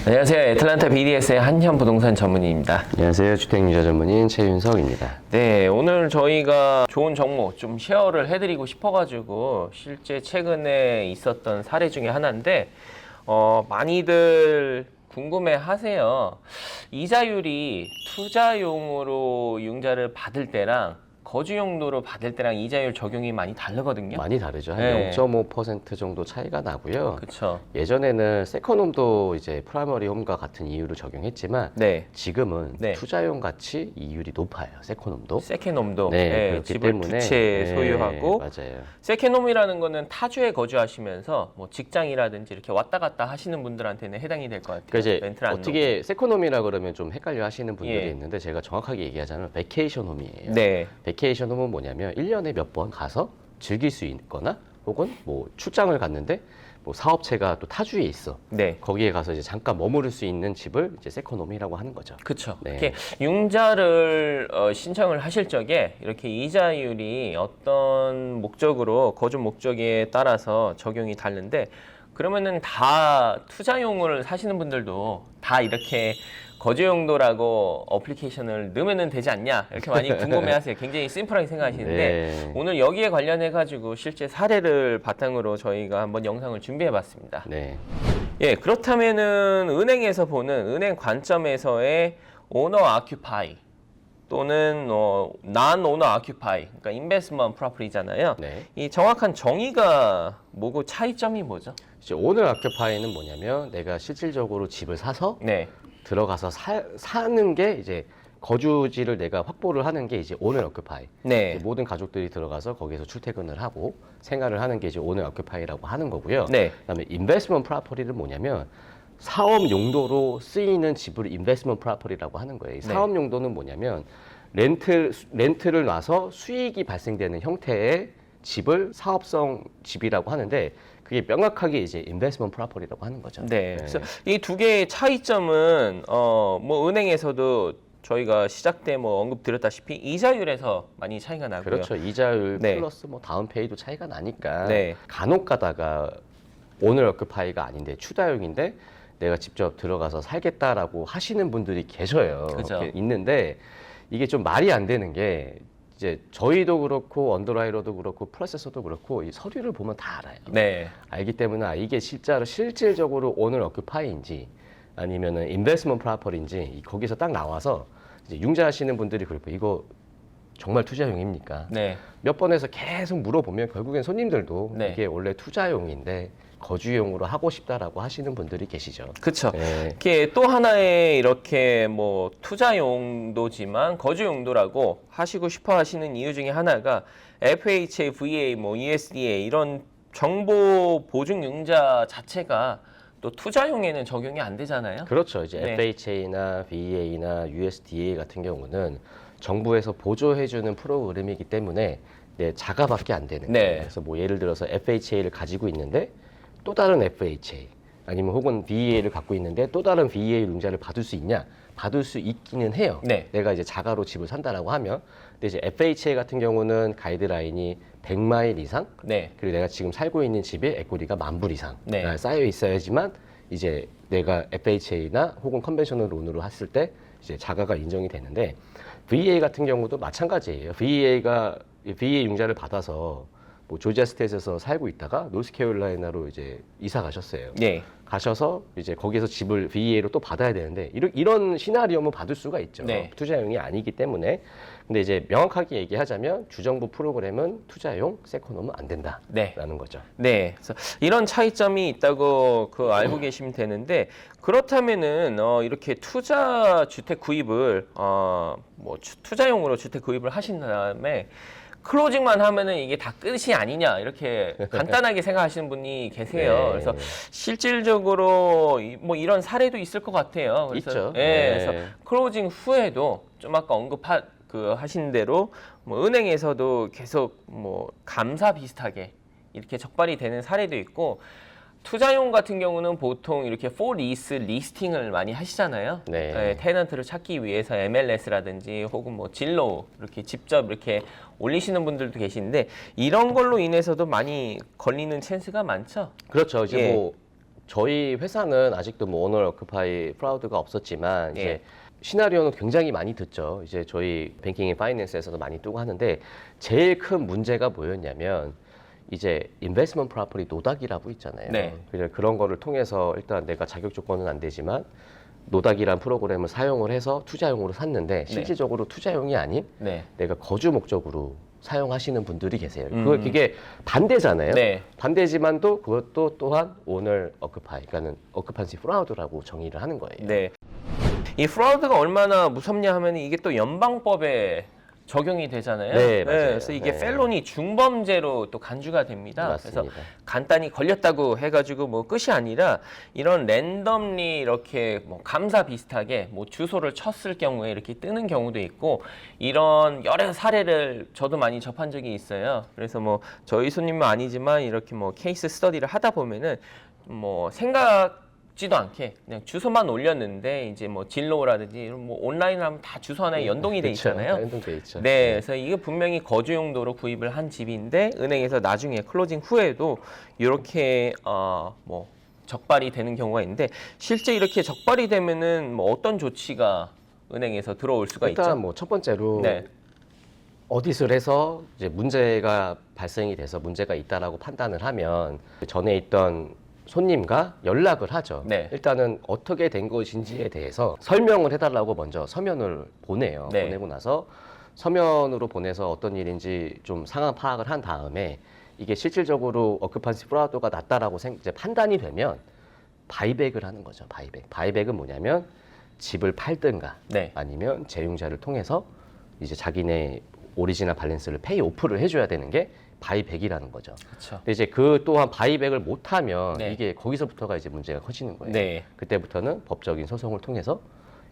안녕하세요. 애틀란타 BDS의 한현 부동산 전문의입니다. 안녕하세요. 주택유자 전문인 최윤석입니다. 네, 오늘 저희가 좋은 정보 좀 쉐어를 해드리고 싶어가지고 실제 최근에 있었던 사례 중에 하나인데 많이들 궁금해 하세요. 이자율이 투자용으로 융자를 받을 때랑 거주 용도로 받을 때랑 이자율 적용이 많이 다르거든요. 많이 다르죠. 한 네. 0.5% 정도 차이가 나고요. 그렇죠. 예전에는 세컨홈도 이제 프라이머리 홈과 같은 이율을 적용했지만 네. 지금은 네. 투자용 같이 이율이 높아요. 세컨홈도. 세컨홈도 네, 그렇기 집을 때문에 두 채 소유하고 맞아요. 세컨홈이라는 거는 타주에 거주하시면서 뭐 직장이라든지 이렇게 왔다 갔다 하시는 분들한테는 해당이 될 것 같아요. 그러니까 이제 렌트를 안 어떻게 세컨홈이라 그러면 좀 헷갈려 하시는 분들이 예. 있는데 제가 정확하게 얘기하자면 베케이션 홈이에요. 넣고. 네. 베케이션 홈은 뭐냐면 1년에 몇 번 가서 즐길 수 있거나 혹은 뭐 출장을 갔는데 뭐 사업체가 또 타주에 있어. 네. 거기에 가서 이제 잠깐 머무를 수 있는 집을 이제 세컨홈이라고 하는 거죠. 그렇죠. 네. 이렇게 융자를 신청을 하실 적에 이렇게 이자율이 어떤 목적으로 거주 목적에 따라서 적용이 다른데 그러면은 다 투자용을 사시는 분들도 다 이렇게 거주 용도라고 어플리케이션을 넣으면 되지 않냐 이렇게 많이 궁금해하세요. 굉장히 심플하게 생각하시는데 네. 오늘 여기에 관련해 가지고 실제 사례를 바탕으로 저희가 한번 영상을 준비해봤습니다. 네. 예, 그렇다면은 은행에서 보는 은행 관점에서의 오너 아큐파이 또는 난 오너 아큐파이, 그러니까 인베스트먼트 프로퍼티잖아요. 네. 이 정확한 정의가 뭐고 차이점이 뭐죠? 이제 오너 아큐파이는 뭐냐면 내가 실질적으로 집을 사서 네, 들어가서 사는 게 이제 거주지를 내가 확보를 하는 게 이제 오너 아큐파이. 네, 모든 가족들이 들어가서 거기서 출퇴근을 하고 생활을 하는 게 이제 오너 아큐파이라고 하는 거고요. 네, 그다음에 인베스트먼트 프로퍼티는 뭐냐면 사업 용도로 쓰이는 집을 인베스트먼트 프로퍼티라고 하는 거예요. 이 사업 용도는 뭐냐면 렌트를 놔서 수익이 발생되는 형태의 집을 사업성 집이라고 하는데 그게 명확하게 이제 인베스트먼트 프로퍼티라고 하는 거죠. 네. 그래서 이 두 개의 차이점은 뭐 은행에서도 저희가 시작 때 뭐 언급드렸다시피 이자율에서 많이 차이가 나고요. 그렇죠. 이자율 네. 플러스 뭐 다운페이도 차이가 나니까 네. 간혹 가다가 오너 아큐파이가 아닌데 추가용인데 내가 직접 들어가서 살겠다라고 하시는 분들이 계셔요. 그죠. 있는데 이게 좀 말이 안 되는 게 이제 저희도 그렇고 언더라이터도 그렇고 프로세서도 그렇고 이 서류를 보면 다 알아요. 네. 알기 때문에 이게 실질적으로 오너 아큐파이인지 아니면은 인베스트먼트 프로퍼티인지 거기서 딱 나와서 이제 융자하시는 분들이 그렇고 이거 정말 투자용입니까? 네. 몇 번에서 계속 물어보면 결국엔 손님들도 네. 이게 원래 투자용인데 거주용으로 하고 싶다라고 하시는 분들이 계시죠. 그렇죠. 네. 이렇게 또 하나의 이렇게 뭐 투자 용도지만 거주 용도라고 하시고 싶어 하시는 이유 중에 하나가 FHA, VA, 뭐 USDA 이런 정보 보증 융자 자체가 또 투자용에는 적용이 안 되잖아요. 그렇죠. 이제 네. FHA나 VA나 USDA 같은 경우는 정부에서 보조해주는 프로그램이기 때문에 자가밖에 안 되는 거예요. 네. 그래서 뭐 예를 들어서 FHA를 가지고 있는데 또 다른 FHA 아니면 혹은 VA를 갖고 있는데 또 다른 VA 융자를 받을 수 있냐? 받을 수 있기는 해요. 네. 내가 이제 자가로 집을 산다라고 하면. 근데 이제 FHA 같은 경우는 가이드라인이 100마일 이상 네. 그리고 내가 지금 살고 있는 집에 에코리가 10,000불 이상 네. 쌓여 있어야지만 이제 내가 FHA나 혹은 컨벤셔널 론으로 했을 때 이제 자가가 인정이 되는데 VA 같은 경우도 마찬가지예요. VA 융자를 받아서 뭐 조지아 스테이트에서 살고 있다가 노스캐롤라이나로 이제 이사 가셨어요. 네. 가셔서 이제 거기에서 집을 VA로 또 받아야 되는데 이런 시나리오면 받을 수가 있죠. 네. 투자용이 아니기 때문에. 근데 이제 명확하게 얘기하자면 주정부 프로그램은 투자용, 세컨홈은 안 된다라는 네. 거죠. 네, 그래서 이런 차이점이 있다고 알고 계시면 되는데 그렇다면은 이렇게 투자 주택 구입을 뭐 투자용으로 주택 구입을 하신 다음에 클로징만 하면은 이게 다 끝이 아니냐 이렇게 간단하게 생각하시는 분이 계세요. 네. 그래서 실질적으로 뭐 이런 사례도 있을 것 같아요. 그래서, 있죠. 예, 네. 그래서 클로징 후에도 좀 아까 하신 대로 뭐 은행에서도 계속 뭐 감사 비슷하게 이렇게 적발이 되는 사례도 있고 투자용 같은 경우는 보통 이렇게 for lease 리스팅을 많이 하시잖아요. 네. 테넌트를 찾기 위해서 MLS라든지 혹은 뭐 진로 이렇게 직접 이렇게 올리시는 분들도 계시는데 이런 걸로 인해서도 많이 걸리는 찬스가 많죠. 그렇죠. 이제 예. 뭐 저희 회사는 아직도 뭐 오너 오큐파이 프라우드가 없었지만 예. 이제 시나리오는 굉장히 많이 듣죠. 이제 저희 뱅킹 앤 파이낸스에서도 많이 뜨고 하는데 제일 큰 문제가 뭐였냐면 이제 인베스트먼트 프로퍼티 노닥이라고 있잖아요. 네. 그런 거를 통해서 일단 내가 자격 조건은 안 되지만 노닥이란 프로그램을 사용을 해서 투자용으로 샀는데 실질적으로 투자용이 아닌 네. 내가 거주 목적으로 사용하시는 분들이 계세요. 그게 반대잖아요. 네. 반대지만도 그것도 또한 오너 오큐파이, 그러니까는 오큐판시 프라우드라고 정의를 하는 거예요. 네. 이 프라우드가 얼마나 무섭냐 하면 이게 또 연방법에 적용이 되잖아요. 네, 맞아요. 그래서 이게 네. 펠로니 중범죄로 또 간주가 됩니다. 맞습니다. 그래서 간단히 걸렸다고 해가지고 뭐 끝이 아니라 이런 랜덤리 이렇게 뭐 감사 비슷하게 뭐 주소를 쳤을 경우에 이렇게 뜨는 경우도 있고 이런 여러 사례를 저도 많이 접한 적이 있어요. 그래서 뭐 저희 손님은 아니지만 이렇게 뭐 케이스 스터디를 하다 보면은 뭐 지도 않게 그냥 주소만 올렸는데 이제 뭐 진로라든지 뭐 온라인을 하면 다 주소 하나에 연동이 돼 그쵸. 있잖아요. 연동돼 있죠. 네, 그래서 이게 분명히 거주 용도로 구입을 한 집인데 은행에서 나중에 클로징 후에도 이렇게 뭐 적발이 되는 경우가 있는데 실제 이렇게 적발이 되면은 뭐 어떤 조치가 은행에서 들어올 수가 일단 있죠? 뭐 첫 번째로 네, 어디를 해서 이제 문제가 발생이 돼서 문제가 있다라고 판단을 하면 전에 있던 손님과 연락을 하죠. 네. 일단은 어떻게 된 것인지에 대해서 설명을 해달라고 먼저 서면을 보내요. 네. 보내고 나서 서면으로 보내서 어떤 일인지 좀 상황 파악을 한 다음에 이게 실질적으로 어큐판시 프라우드가 낮다라고 이제 판단이 되면 바이백을 하는 거죠. 바이백. 바이백은 뭐냐면 집을 팔든가 네, 아니면 재융자를 통해서 이제 자기네 오리지널 밸런스를 페이 오프를 해줘야 되는 게 바이백이라는 거죠. 그렇죠. 근데 이제 그 또한 바이백을 못하면 네. 이게 거기서부터가 이제 문제가 커지는 거예요. 네. 그때부터는 법적인 소송을 통해서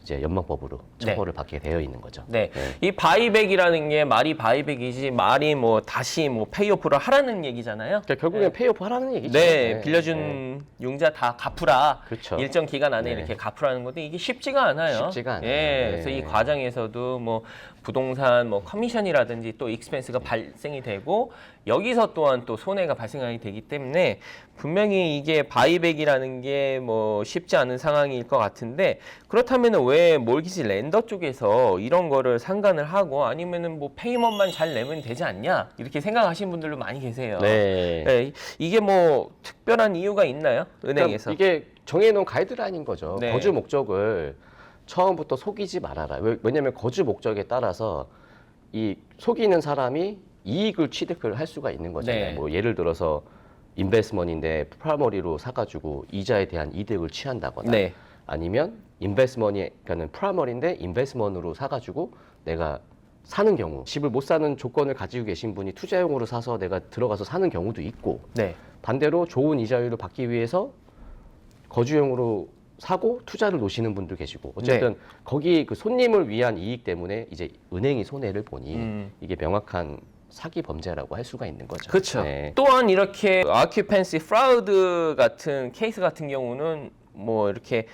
이제 연방법으로 처벌을 받게 되어 있는 거죠. 네. 이 바이백이라는 게 말이 바이백이지 말이 뭐 다시 뭐 페이오프를 하라는 얘기잖아요. 그러니까 결국엔 페이오프 하라는 얘기죠. 네, 빌려준 융자 다 갚으라. 그렇죠. 일정 기간 안에 네. 이렇게 갚으라는 건데 이게 쉽지가 않아요. 쉽지가 않아요. 예, 네. 그래서 이 과정에서도 뭐 부동산 뭐 커미션이라든지 또 익스펜스가 발생이 되고 여기서 또한 또 손해가 발생하게 되기 때문에 분명히 이게 바이백이라는 게 뭐 쉽지 않은 상황일 것 같은데 그렇다면 왜 몰기지 렌더 쪽에서 이런 거를 상관을 하고 아니면은 뭐 페이먼만 잘 내면 되지 않냐 이렇게 생각하시는 분들도 많이 계세요. 네. 네, 이게 뭐 특별한 이유가 있나요? 은행에서? 그러니까 이게 정해놓은 가이드라인인 거죠. 네. 거주 목적을 처음부터 속이지 말아라. 왜냐하면 거주 목적에 따라서 이 속이는 사람이 이익을 취득을 할 수가 있는 거잖아요. 네. 뭐 예를 들어서 인베스먼인데 프라머리로 사가지고 이자에 대한 이득을 취한다거나 네. 아니면 인베스먼이 그러니까는 프라머리인데 인베스먼으로 사가지고 내가 사는 경우 집을 못 사는 조건을 가지고 계신 분이 투자용으로 사서 내가 들어가서 사는 경우도 있고 네. 반대로 좋은 이자율을 받기 위해서 거주용으로 사고 투자를 놓으시는 분도 계시고 어쨌든 네. 거기 그 손님을 위한 이익 때문에 이제 은행이 손해를 보니 이게 명확한 사기 범죄라고 할 수가 있는 거죠. 그렇죠. 네. 또한 이렇게 occupancy fraud 같은 케이스 같은 경우는 뭐 이렇게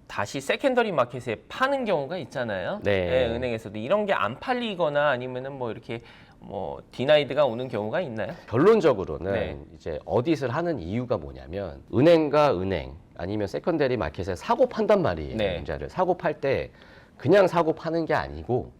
다시 세컨더리 마켓에 파는 경우가 있잖아요. 네. 은행에서도 이런 게 안 팔리거나 아니면은 뭐 이렇게 뭐 디나이드가 오는 경우가 있나요? 결론적으로는 네. 이제 어딧을 하는 이유가 뭐냐면 은행과 은행 아니면 세컨더리 마켓에 사고 판단 말이에요. 네. 문자를 사고 팔 때 그냥 사고 파는 게 아니고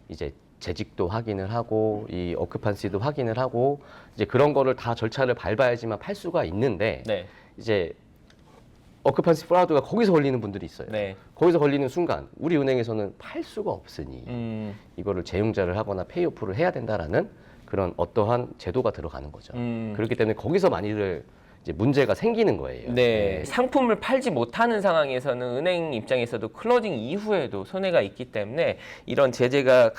이제 재직도 확인을 하고 이 어큐판시도 확인을 하고 이제 그런 거를 다 절차를 밟아야지만 팔 수가 있는데 네. 이제 어큐판시 프라우드가 거기서 걸리는 분들이 있어요. 네. 거기서 걸리는 순간 우리 은행에서는 팔 수가 없으니 이거를 재융자를 하거나 페이오프를 해야 된다라는 그런 어떠한 제도가 들어가는 거죠. 그렇기 때문에 거기서 많이들 이제 문제가 생기는 거예요. 네. 상품을 팔지 못하는 상황에서는 은행 입장에서도 클로징 이후에도 손해가 있기 때문에 이런 제재가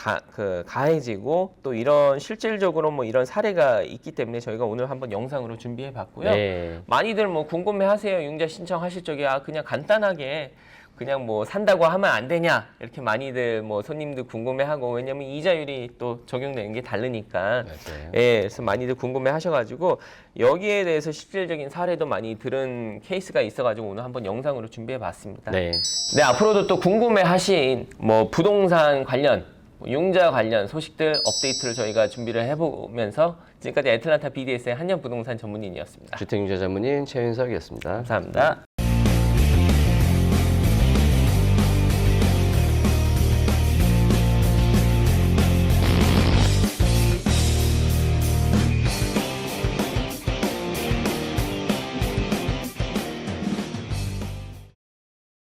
가해지고 또 이런 실질적으로 뭐 이런 사례가 있기 때문에 저희가 오늘 한번 영상으로 준비해 봤고요. 네. 많이들 뭐 궁금해 하세요. 융자 신청하실 적에 그냥 간단하게 그냥 뭐 산다고 하면 안 되냐 이렇게 많이들 뭐 손님들 궁금해하고 왜냐면 이자율이 또 적용되는 게 다르니까 맞아요. 예, 그래서 많이들 궁금해하셔가지고 여기에 대해서 실질적인 사례도 많이 들은 케이스가 있어가지고 오늘 한번 영상으로 준비해봤습니다. 네. 네, 앞으로도 또 궁금해하신 뭐 부동산 관련 뭐 융자 관련 소식들 업데이트를 저희가 준비를 해보면서 지금까지 애틀란타 BDS의 한연부동산 전문인이었습니다. 주택융자 전문인 최윤석이었습니다. 감사합니다.